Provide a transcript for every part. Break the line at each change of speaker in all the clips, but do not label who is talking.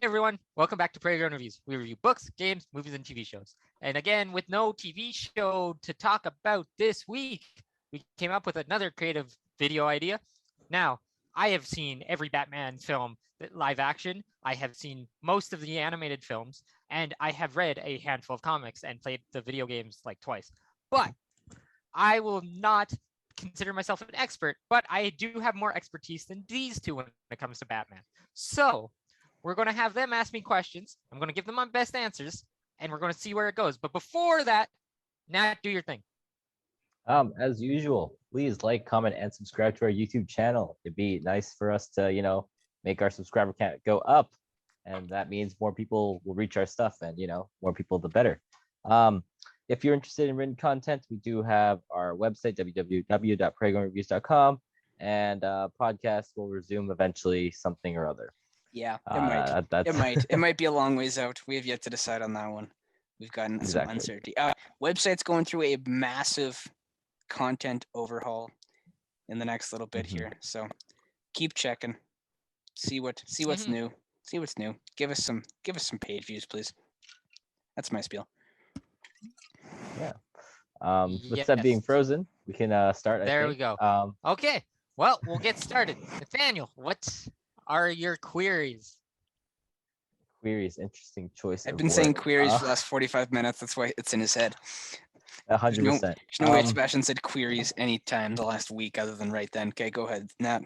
everyone, welcome back to Prairie Grown Reviews. We review books, games, movies, and TV shows. And again, with no TV show to talk about this week, we came up with another creative video idea. Now, I have seen every Batman film live action. I have seen most of the animated films, and I have read a handful of comics and played the video games like twice. But I will not consider myself an expert, but I do have more expertise than these two when it comes to Batman. So we're going to have them ask me questions. I'm going to give them my best answers, and we're going to see where it goes. But before that, Nat, do your thing.
As usual, please like, comment, and subscribe to our YouTube channel. It'd be nice for us to, make our subscriber count go up. And that means more people will reach our stuff, and more people the better. If you're interested in written content, we do have our website, www.prairiegrownreviews.com, and podcast will resume eventually, something or other.
Yeah, it might. It might be a long ways out. We have yet to decide on that one. We've gotten some uncertainty. Website's going through a massive content overhaul in the next little bit here. So keep checking. See what's new. See what's new. Give us some page views, please. That's my spiel.
Yeah. With that being frozen, we can start.
There we go. Okay. Well, we'll get started. Nathaniel, what are your queries?
Queries, interesting choice.
I've been saying queries for the last 45 minutes. That's why it's in his head.
100%.
There's no way Sebastian said queries anytime the last week other than right then. Okay, go ahead, Nat.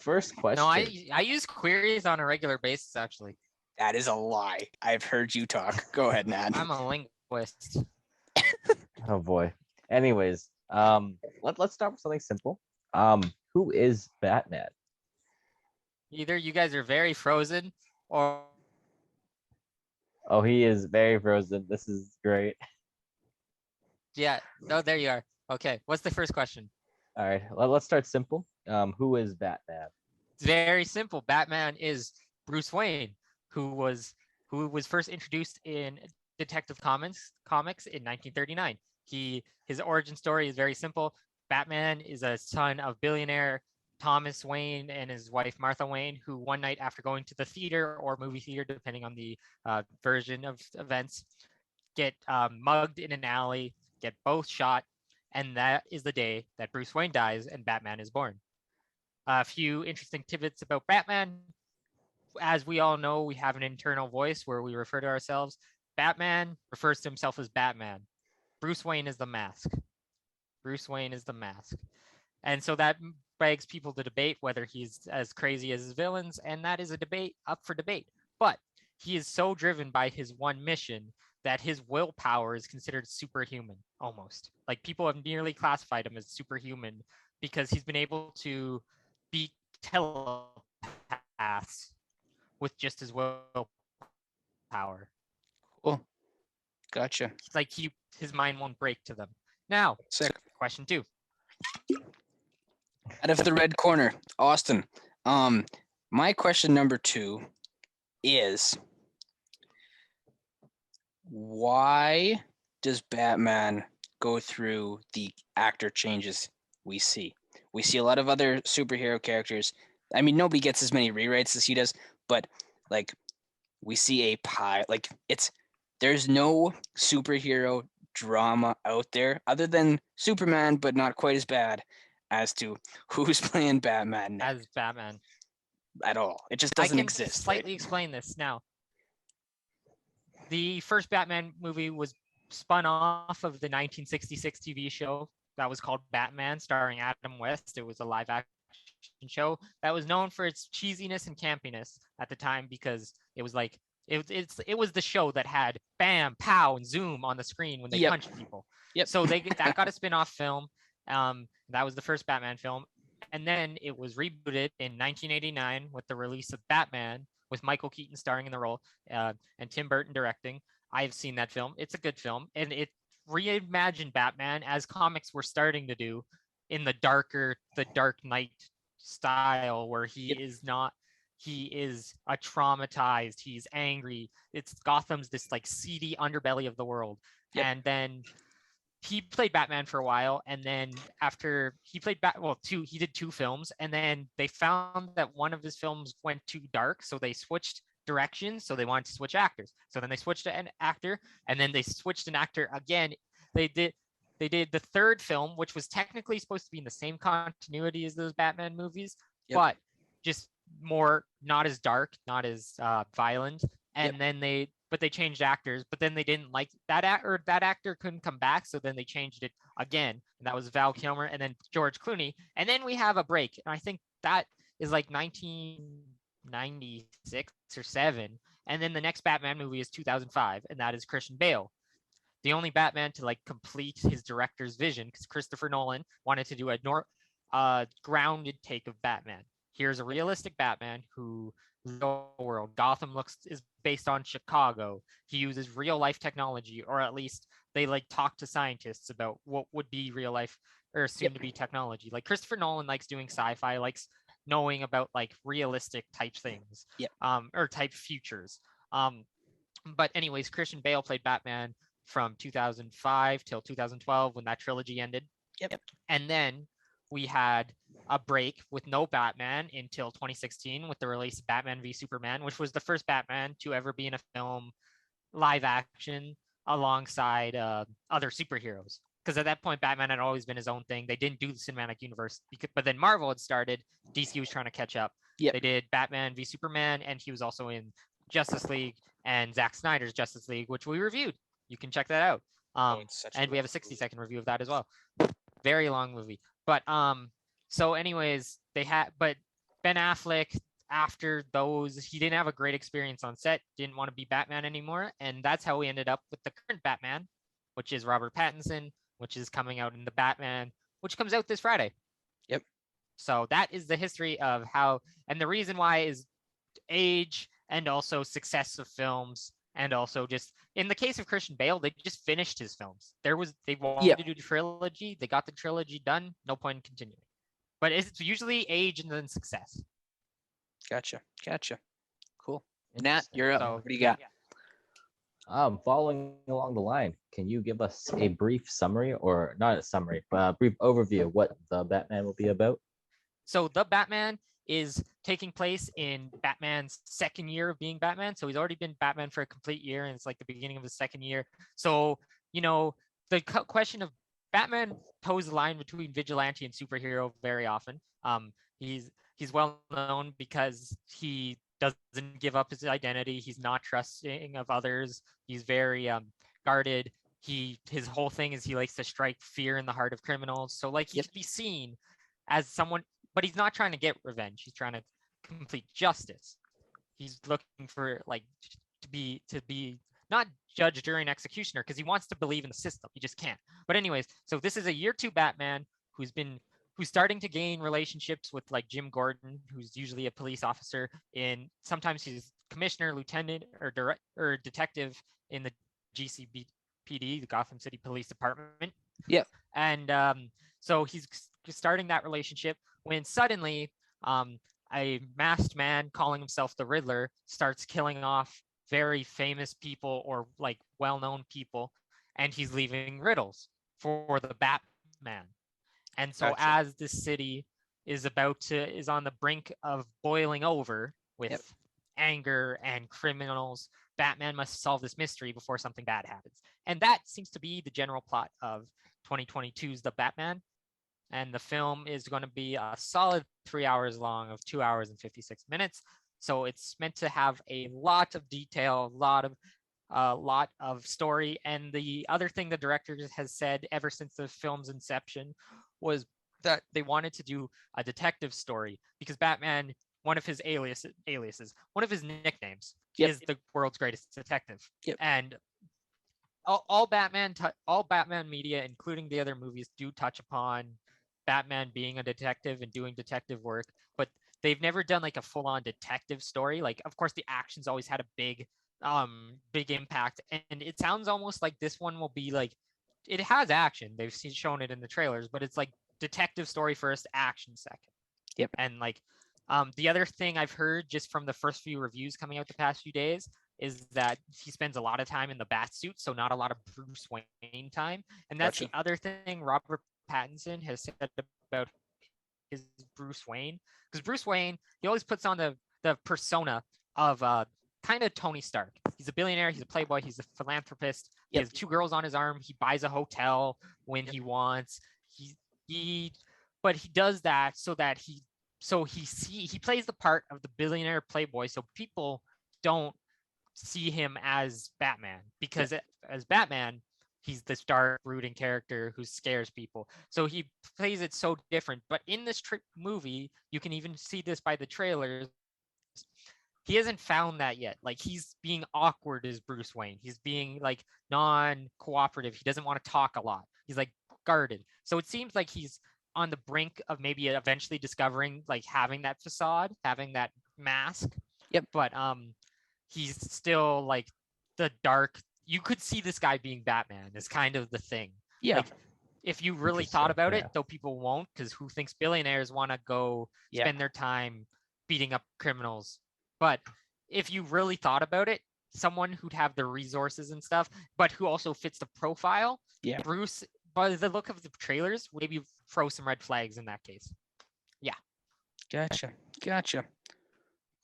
First question.
No, I use queries on a regular basis, actually.
That is a lie. I've heard you talk. Go ahead, Nat.
I'm a linguist.
Oh boy. Anyways, let's start with something simple. Who is Batman?
Either you guys are very frozen or...
Oh, he is very frozen. This is great.
Yeah. Oh, there you are. Okay. What's the first question?
All right. Let's start simple. Who is Batman?
It's very simple. Batman is Bruce Wayne, who was first introduced in Detective Comics in 1939. His origin story is very simple. Batman is a son of billionaire Thomas Wayne and his wife Martha Wayne, who one night after going to the theater or movie theater, depending on the version of events, get mugged in an alley, get both shot, and that is the day that Bruce Wayne dies and Batman is born. A few interesting tidbits about Batman. As we all know, we have an internal voice where we refer to ourselves. Batman refers to himself as Batman. Bruce Wayne is the mask. Bruce Wayne is the mask. And so that begs people to debate whether he's as crazy as his villains, and that is a debate up for debate. But he is so driven by his one mission that his willpower is considered superhuman, almost. Like, people have nearly classified him as superhuman because he's been able to beat telepaths with just his willpower.
Cool. Gotcha.
Like, his mind won't break to them. Now,
sick.
Question 2.
Out of the red corner, Austin. My question number 2 is, why does Batman go through the actor changes we see? We see a lot of other superhero characters. I mean, nobody gets as many rewrites as he does, but like, we see a pie. Like, there's no superhero drama out there other than Superman, but not quite as bad as to who's playing Batman now.
As Batman.
At all. It just doesn't
I can
exist.
Slightly explain this now. The first Batman movie was spun off of the 1966 TV show that was called Batman, starring Adam West. It was a live action show that was known for its cheesiness and campiness at the time, because it was like it was the show that had bam, pow, and zoom on the screen when they punched people. So that got a spin-off film. That was the first Batman film, and then it was rebooted in 1989 with the release of Batman, with Michael Keaton starring in the role, and Tim Burton directing. I've seen that film. It's a good film, and it reimagined Batman as comics were starting to do, in the Dark Knight style, where he is a traumatized, he's angry. It's Gotham's this like seedy underbelly of the world. And then he played Batman for a while, and then after he played he did 2 films, and then they found that one of his films went too dark, so they switched direction, so they wanted to switch actors. So then they switched an actor, and then they switched an actor again. They did the third film, which was technically supposed to be in the same continuity as those Batman movies,
Yep.
but just more not as dark, not as violent. And then they changed actors, but then they didn't like that that actor couldn't come back, so then they changed it again, and that was Val Kilmer and then George Clooney, and then we have a break, and I think that is like 1996 or 7, and then the next Batman movie is 2005, and that is Christian Bale, the only Batman to like complete his director's vision, because Christopher Nolan wanted to do a grounded take of Batman. Here's a realistic Batman who real world Gotham is based on Chicago. He uses real life technology, or at least they like talk to scientists about what would be real life or soon to be technology. Like Christopher Nolan likes doing sci-fi, likes knowing about like realistic type things, or type futures. But anyways, Christian Bale played Batman from 2005 till 2012 when that trilogy ended. And then we had a break with no Batman until 2016 with the release of Batman v Superman, which was the first Batman to ever be in a film live action alongside other superheroes. Because at that point, Batman had always been his own thing. They didn't do the cinematic universe, but then Marvel had started. DC was trying to catch up. They did Batman v Superman, and he was also in Justice League and Zack Snyder's Justice League, which we reviewed. You can check that out. And we have a 60-second review of that as well. Very long movie. But so anyways, but Ben Affleck, after those, he didn't have a great experience on set, didn't want to be Batman anymore, and that's how we ended up with the current Batman, which is Robert Pattinson, which is coming out in the Batman, which comes out this Friday. So that is the history of how, and the reason why is age and also success of films. And also just in the case of Christian Bale, they just finished his films. They wanted to do the trilogy. They got the trilogy done. No point in continuing. But it's usually age and then success.
Gotcha. Cool. Nat, you're up. What do you got?
Following along the line, can you give us a brief summary, or not a summary, but a brief overview of what the Batman will be about?
So the Batman is taking place in Batman's second year of being Batman. So he's already been Batman for a complete year, and it's like the beginning of his second year. So, the question of Batman toes the line between vigilante and superhero very often. He's well known because he doesn't give up his identity. He's not trusting of others. He's very guarded. His whole thing is he likes to strike fear in the heart of criminals. So like he could be seen as someone, but he's not trying to get revenge. He's trying to complete justice. He's looking for like to be not judge, jury, and executioner because he wants to believe in the system. He just can't. But anyways, so this is a year 2 Batman who's starting to gain relationships with like Jim Gordon, who's usually a police officer sometimes he's commissioner, lieutenant, or detective in the GCPD, the Gotham City Police Department. And so he's starting that relationship when suddenly a masked man calling himself the Riddler starts killing off very famous people or like well-known people, and he's leaving riddles for the Batman. And so as this city is on the brink of boiling over with anger and criminals, Batman must solve this mystery before something bad happens. And that seems to be the general plot of 2022's The Batman. And the film is going to be a solid 3 hours long of 2 hours and 56 minutes. So it's meant to have a lot of detail, a lot of story. And the other thing the director has said ever since the film's inception was that they wanted to do a detective story because Batman, one of his aliases, one of his nicknames is the world's greatest detective. And all Batman media, including the other movies, do touch upon Batman being a detective and doing detective work, but they've never done like a full-on detective story. Like, of course, the action's always had a big impact, and it sounds almost like this one will be like, it has action. They've shown it in the trailers, but it's like detective story first, action second. And like, the other thing I've heard just from the first few reviews coming out the past few days is that he spends a lot of time in the bat suit, so not a lot of Bruce Wayne time. And that's the other thing Robert Pattinson has said about his Bruce Wayne, because Bruce Wayne, he always puts on the persona of kind of Tony Stark. He's a billionaire. He's a playboy. He's a philanthropist. He
Yep.
has 2 girls on his arm. He buys a hotel when he wants. But he does that so that he plays the part of the billionaire playboy, so people don't see him as Batman, because as Batman, he's this dark, brooding character who scares people. So he plays it so different. But in this movie, you can even see this by the trailers. He hasn't found that yet. Like, he's being awkward as Bruce Wayne. He's being like non-cooperative. He doesn't want to talk a lot. He's like guarded. So it seems like he's on the brink of maybe eventually discovering, like, having that facade, having that mask.
Yep.
But he's still like the dark. You could see this guy being Batman is kind of the thing.
Yeah.
Like, if you really thought about it,
yeah.
though people won't, because who thinks billionaires want to go spend their time beating up criminals? But if you really thought about it, someone who'd have the resources and stuff, but who also fits the profile, Bruce, by the look of the trailers, would maybe throw some red flags in that case. Yeah.
Gotcha.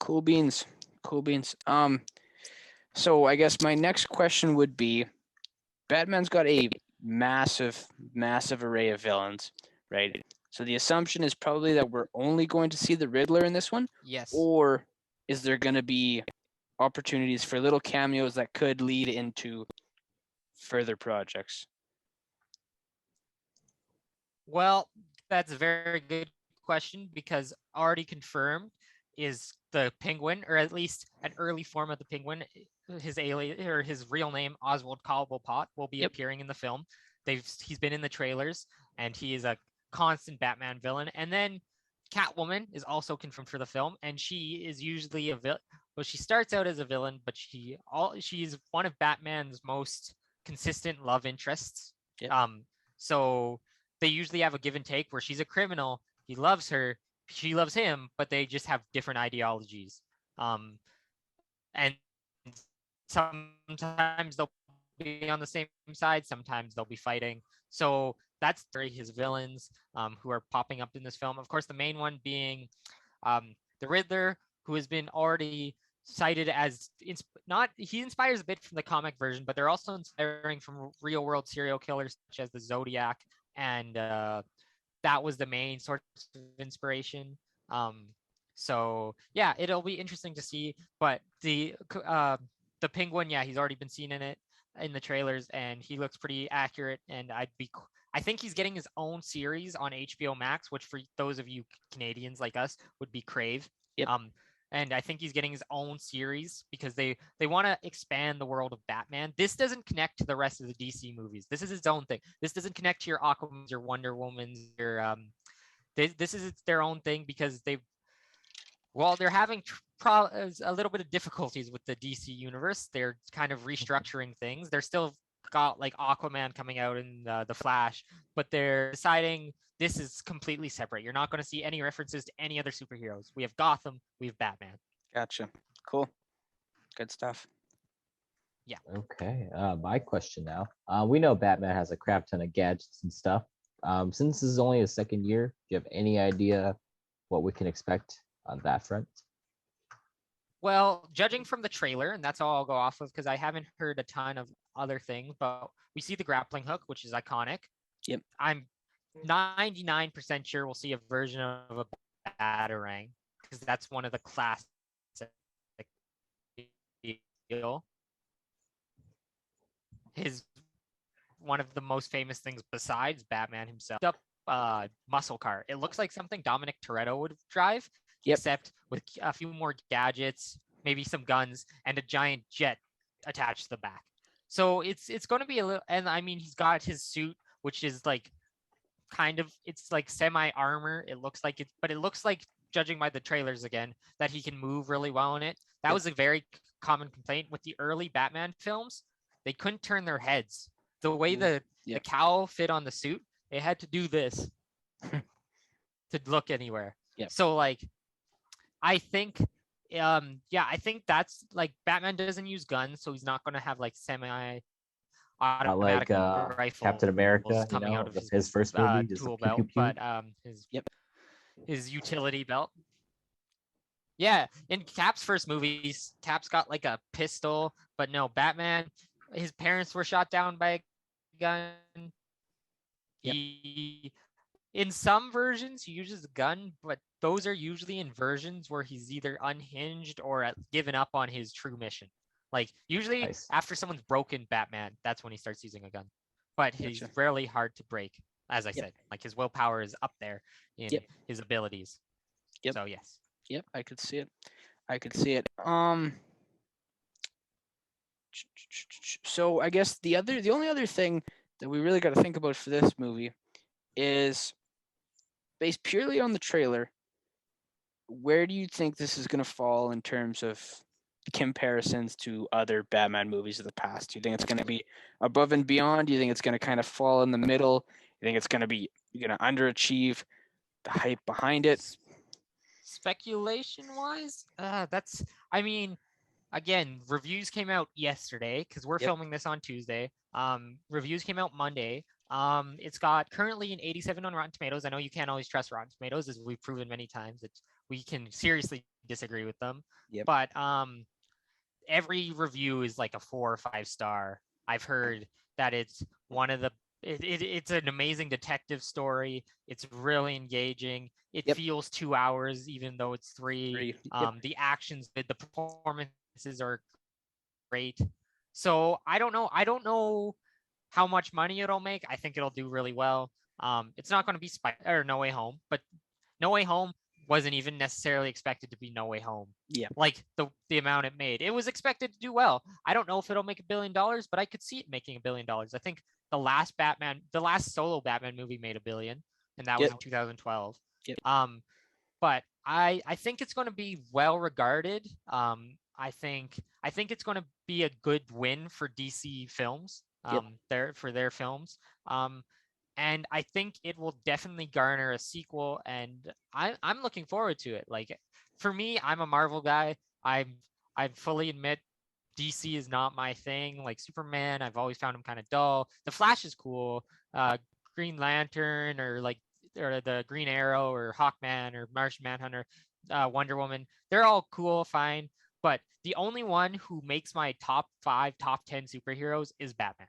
Cool beans. So I guess my next question would be, Batman's got a massive array of villains, right? So the assumption is probably that we're only going to see the Riddler in this one,
Yes.
or is there going to be opportunities for little cameos that could lead into further projects?
Well, that's a very good question, because already confirmed is the Penguin, or at least an early form of the Penguin. His alien, or his real name, Oswald Cobblepot, will be appearing in the film. He's been in the trailers, and he is a constant Batman villain. And then Catwoman is also confirmed for the film, and she is usually a villain. Well, she starts out as a villain, but she's one of Batman's most consistent love interests. So they usually have a give and take, where she's a criminal, he loves her, she loves him, but they just have different ideologies. And sometimes they'll be on the same side, sometimes they'll be fighting. So that's his villains who are popping up in this film. Of course, the main one being the Riddler, who has been already cited as he inspires a bit from the comic version, but they're also inspiring from real world serial killers such as the Zodiac, and that was the main source of inspiration. So yeah, it'll be interesting to see. But the Penguin, he's already been seen in the trailers, and he looks pretty accurate. And I think he's getting his own series on HBO Max, which for those of you Canadians like us would be Crave. And I think he's getting his own series because they want to expand the world of Batman. This doesn't connect to the rest of the DC movies. This is its own thing. This doesn't connect to your Aquamans, your Wonder Womans, your this is their own thing, because they're having a little bit of difficulties with the DC universe. They're kind of restructuring things. They're still got like Aquaman coming out in the Flash, but they're deciding this is completely separate. You're not going to see any references to any other superheroes. We have Gotham, we have Batman.
Gotcha. Cool. Good stuff.
Yeah.
Okay. My question now. We know Batman has a crap ton of gadgets and stuff. Since this is only his second year, do you have any idea what we can expect on that front?
Well, judging from the trailer, and that's all I'll go off of because I haven't heard a ton of other things, but we see the grappling hook, which is iconic.
Yep.
I'm 99% sure we'll see a version of a Batarang, because that's one of the classic deal. One of the most famous things besides Batman himself, muscle car. It looks like something Dominic Toretto would drive, except with a few more gadgets, maybe some guns, and a giant jet attached to the back. So it's going to be a little, and I mean, he's got his suit, which is like it's like semi armor. It looks like but it looks like, judging by the trailers again, that he can move really well in it. That was a very common complaint with the early Batman films. They couldn't turn their heads. The way the cowl fit on the suit, they had to do this to look anywhere. So like, I think I think that's like, Batman doesn't use guns, so he's not going to have like semi-automatic rifle
Captain America
coming out of
his first movie,
tool belt, but his utility belt. Yeah, in Cap's first movies, Cap's got like a pistol, but no, Batman, his parents were shot down by a gun.
Yep.
He, in some versions, he uses a gun, but those are usually in versions where he's either unhinged or given up on his true mission. Like usually
Nice.
after someone's broken Batman, that's when he starts using a gun. But he's
Gotcha.
rarely hard to break, as I
Yep.
said. Like his willpower is up there in
Yep.
his abilities.
Yep.
So yes.
Yep, I could see it. I could see it. So I guess the only other thing that we really got to think about for this movie is based purely on the trailer. Where do you think this is going to fall in terms of comparisons to other Batman movies of the past? Do you think it's going to be above and beyond? Do you think it's going to kind of fall in the middle? You think it's going to be underachieve the hype behind it?
Speculation wise, I mean, again, reviews came out yesterday because we're
Yep.
filming this on Tuesday. Reviews came out Monday. It's got currently an 87 on Rotten Tomatoes. I know you can't always trust Rotten Tomatoes, as we've proven many times that we can seriously disagree with them.
Yep.
But every review is like a 4 or 5 star. I've heard that it's one of the it's an amazing detective story. It's really engaging. It
Yep.
feels 2 hours, even though it's 3.
Yep.
The actions, the performances are great. So I don't know. I don't know how much money it'll make. I think it'll do really well. It's not going to be No Way Home, but No Way Home wasn't even necessarily expected to be No Way Home.
Yeah.
Like the amount it made, it was expected to do well. I don't know if it'll make $1 billion, but I could see it making $1 billion. I think the last solo Batman movie made $1 billion, and that was
Yep.
in 2012.
Yep.
But I think it's going to be well regarded. I think it's going to be a good win for DC films.
Yep.
For their films. And I think it will definitely garner a sequel, and I'm looking forward to it. Like for me, I'm a Marvel guy. I fully admit DC is not my thing. Like Superman, I've always found him kind of dull. The Flash is cool. Green Lantern or the Green Arrow or Hawkman or Martian Manhunter, Wonder Woman, they're all cool, fine. But the only one who makes my top 5, top 10 superheroes is Batman.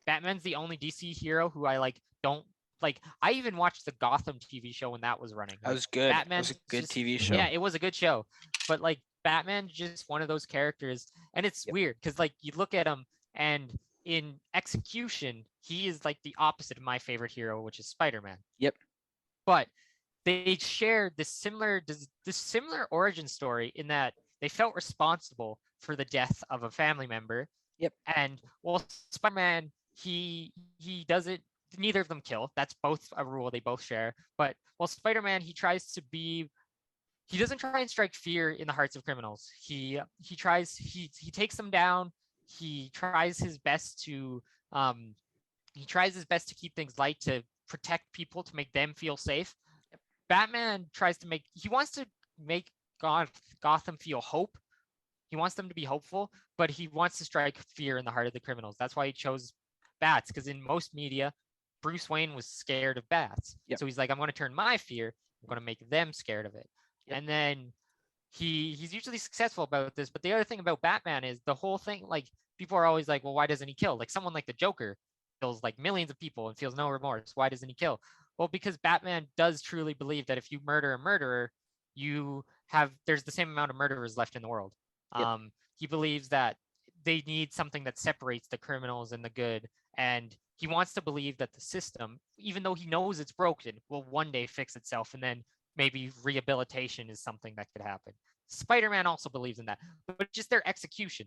Batman's the only DC hero who I don't like. I even watched the Gotham TV show when that was running.
That
Like,
was good. That
Batman's
was a good
just,
TV show.
Yeah, it was a good show. But like Batman's just one of those characters, and it's weird because like you look at him and in execution, he is like the opposite of my favorite hero, which is Spider-Man.
Yep.
But they share this similar origin story in that they felt responsible for the death of a family member.
Yep.
And well, Spider-Man, he doesn't. Neither of them kill. That's both a rule they both share. But while Spider-Man, he doesn't try and strike fear in the hearts of criminals. He takes them down. He tries his best to keep things light, to protect people, to make them feel safe. Batman wants to make Gotham feel hope. He wants them to be hopeful, but he wants to strike fear in the heart of the criminals. That's why he chose bats, because in most media, Bruce Wayne was scared of bats.
Yep.
So he's like, I'm going to turn my fear, I'm going to make them scared of it. Yep. And then he's usually successful about this. But the other thing about Batman is the whole thing, like, people are always like, well, why doesn't he kill? Like someone like the Joker kills like millions of people and feels no remorse. Why doesn't he kill? Well, because Batman does truly believe that if you murder a murderer, there's the same amount of murderers left in the world. Yep. He believes that they need something that separates the criminals and the good. And he wants to believe that the system, even though he knows it's broken, will one day fix itself. And then maybe rehabilitation is something that could happen. Spider-Man also believes in that, but just their execution.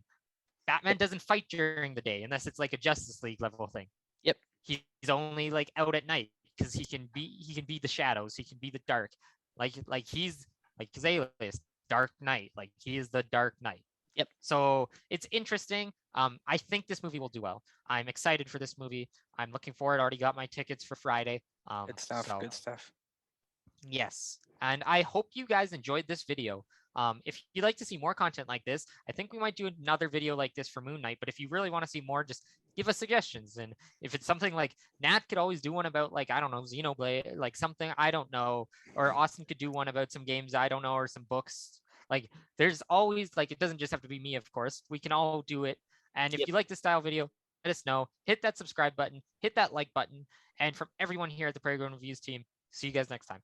Batman doesn't fight during the day unless it's like a Justice League level thing.
Yep.
He's only like out at night because he can be the shadows. He can be the dark. Like he's like his A-list, Dark Knight. Like he is the Dark Knight.
Yep.
So it's interesting. I think this movie will do well. I'm excited for this movie. I'm looking forward. Already got my tickets for Friday.
Good stuff. Good stuff.
Yes. And I hope you guys enjoyed this video. If you'd like to see more content like this, I think we might do another video like this for Moon Knight. But if you really want to see more, just give us suggestions. And if it's something like Nat could always do one about, like, I don't know, Xenoblade, like something I don't know, or Austin could do one about some games I don't know, or some books. Like, there's always, like, it doesn't just have to be me, of course. We can all do it. And if
Yep.
you like this style video, let us know. Hit that subscribe button, hit that like button. And from everyone here at the Prairie Grown Reviews team, see you guys next time.